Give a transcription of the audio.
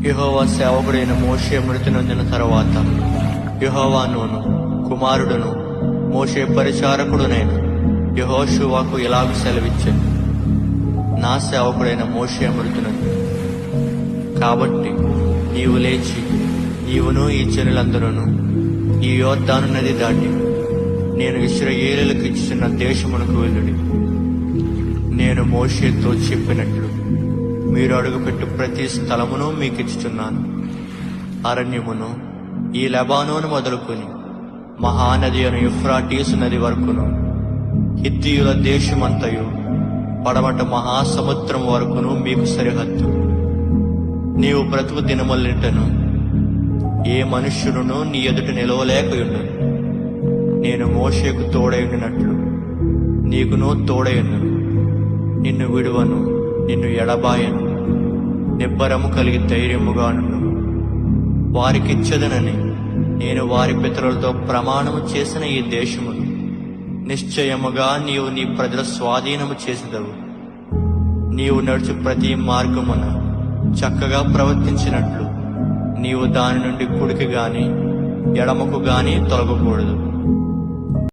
యెహోవా సేవకుడైన మోషే మృతి నొందిన తరువాత యెహోవా నూను కుమారుడును మోషే పరిచారకుడునైన యెహోషువకు ఇలాగ సెలవిచ్చాను. నా సేవకుడైన మోషే మృతి నొంది కాబట్టి నీవు లేచి నీవును ఈ జనులందరూను ఈ యొర్దాను నది దాటి నేను ఇశ్రాయేలీయులకు ఇచ్చిన దేశమునకు వెళ్ళుడి. నేను మోషేతో చెప్పినట్లు మీరు అడుగుపెట్టు ప్రతి స్థలమును మీకిచ్చుచున్నాను. అరణ్యమును ఈ లెబానోను మొదలుకొని మహానది అను యూఫ్రాటీసు నది వరకును, హిత్తీయుల దేశమంతయు పడమట మహాసముద్రం వరకును మీకు సరిహద్దు. నీవు బ్రతుకు దినములన్నిటను ఏ మనుష్యుడును నీ ఎదుట నిలవలేకయుండు. నేను మోషేకు తోడైనట్లు నీకును తోడైను. నిన్ను విడువను, నిన్ను ఎడబాయను. నిబ్బరము కలిగి ధైర్యముగా నుండు. వారికిచ్చదనని నేను వారి పితరులతో ప్రమాణము చేసిన ఈ దేశమును నిశ్చయముగా నీవు నీ ప్రజల స్వాధీనము చేసేదవు. నీవు నడుచు ప్రతి మార్గమున చక్కగా ప్రవర్తించినట్లు నీవు దాని నుండి కుడికి గాని ఎడమకు గాని తొలగకూడదు.